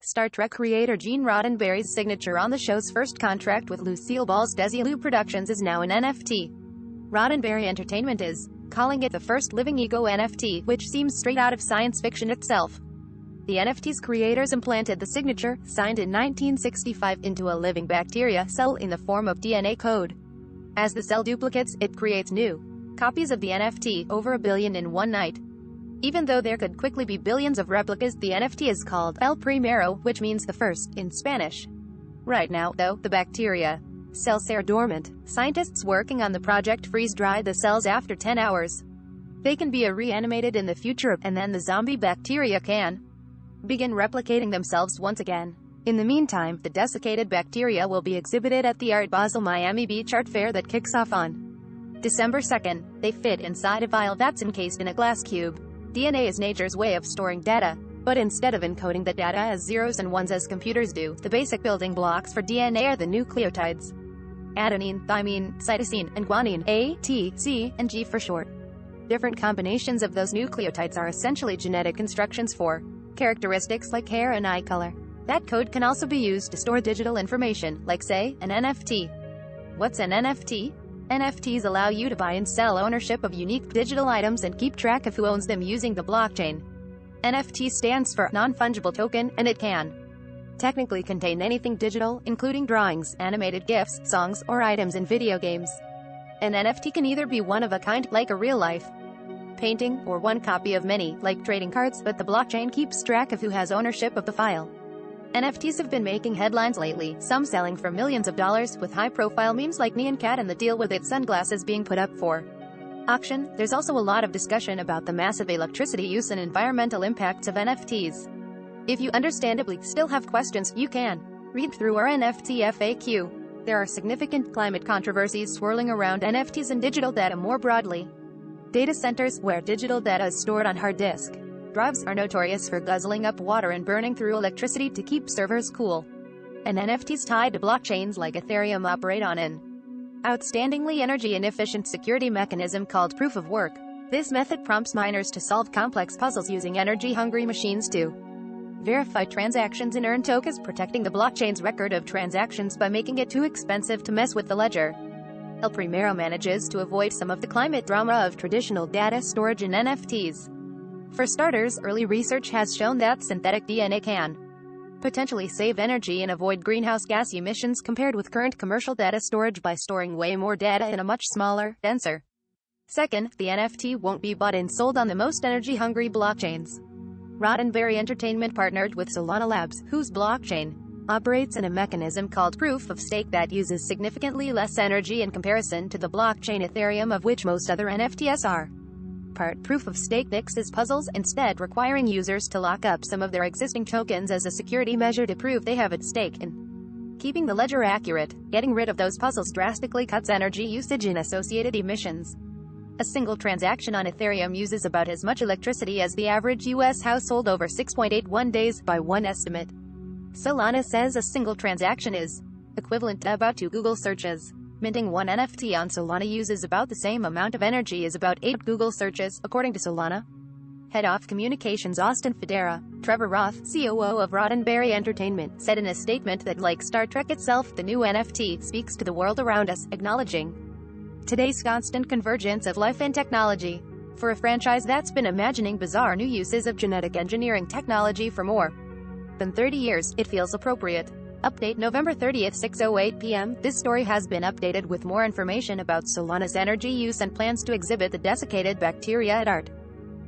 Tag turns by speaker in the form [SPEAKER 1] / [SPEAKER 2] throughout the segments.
[SPEAKER 1] Star Trek creator Gene Roddenberry's signature on the show's first contract with Lucille Ball's Desilu Productions is now an NFT. Roddenberry Entertainment is calling it the first living ego NFT, which seems straight out of science fiction itself. The NFT's creators implanted the signature, signed in 1965, into a living bacteria cell in the form of DNA code. As the cell duplicates, it creates new copies of the NFT, over a billion in one night. Even though there could quickly be billions of replicas, the NFT is called El Primero, which means the first, in Spanish. Right now, though, the bacteria cells are dormant. Scientists working on the project freeze-dry the cells after 10 hours. They can be reanimated in the future, and then the zombie bacteria can begin replicating themselves once again. In the meantime, the desiccated bacteria will be exhibited at the Art Basel Miami Beach Art Fair that kicks off on December 2nd. They fit inside a vial that's encased in a glass cube. DNA is nature's way of storing data, but instead of encoding the data as zeros and ones as computers do, the basic building blocks for DNA are the nucleotides: adenine, thymine, cytosine, and guanine, A, T, C, and G for short. Different combinations of those nucleotides are essentially genetic instructions for characteristics like hair and eye color. That code can also be used to store digital information, like, say, an NFT. What's an NFT? NFTs allow you to buy and sell ownership of unique digital items and keep track of who owns them using the blockchain. NFT stands for non-fungible token, and it can technically contain anything digital, including drawings, animated GIFs, songs, or items in video games. An NFT can either be one of a kind, like a real-life painting, or one copy of many, like trading cards, but the blockchain keeps track of who has ownership of the file. NFTs have been making headlines lately, some selling for millions of dollars, with high-profile memes like Nyan Cat and the deal with its sunglasses being put up for auction. There's also a lot of discussion about the massive electricity use and environmental impacts of NFTs. If you understandably still have questions, you can read through our NFT FAQ. There are significant climate controversies swirling around NFTs and digital data more broadly. Data centers, where digital data is stored on hard disk drives, are notorious for guzzling up water and burning through electricity to keep servers cool. And NFTs tied to blockchains like Ethereum operate on an outstandingly energy-inefficient security mechanism called proof of work. This method prompts miners to solve complex puzzles using energy-hungry machines to verify transactions and earn tokens, protecting the blockchain's record of transactions by making it too expensive to mess with the ledger. El Primero manages to avoid some of the climate drama of traditional data storage in NFTs. For starters, early research has shown that synthetic DNA can potentially save energy and avoid greenhouse gas emissions compared with current commercial data storage by storing way more data in a much smaller, denser. Second, the NFT won't be bought and sold on the most energy-hungry blockchains. Roddenberry Entertainment partnered with Solana Labs, whose blockchain operates in a mechanism called proof of stake that uses significantly less energy in comparison to the blockchain Ethereum, of which most other NFTs are part. Proof of stake fixes puzzles, instead requiring users to lock up some of their existing tokens as a security measure to prove they have at stake in keeping the ledger accurate. Getting rid of those puzzles drastically cuts energy usage and associated emissions. A single transaction on Ethereum uses about as much electricity as the average U.S. household over 6.81 days, by one estimate. Solana says a single transaction is equivalent to about 2 Google searches. Minting one NFT on Solana uses about the same amount of energy as about 8 Google searches, according to Solana Head of Communications Austin Federa. Trevor Roth, COO of Roddenberry Entertainment, said in a statement that, like Star Trek itself, the new NFT speaks to the world around us, acknowledging today's constant convergence of life and technology. For a franchise that's been imagining bizarre new uses of genetic engineering technology for more than 30 years, it feels appropriate. Update November 30th, 6:08 p.m. This story has been updated with more information about Solana's energy use and plans to exhibit the desiccated bacteria at Art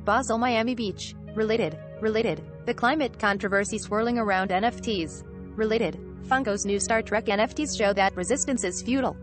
[SPEAKER 1] Basel Miami Beach. Related. The climate controversy swirling around NFTs. Related. Funko's new Star Trek NFTs show that resistance is futile.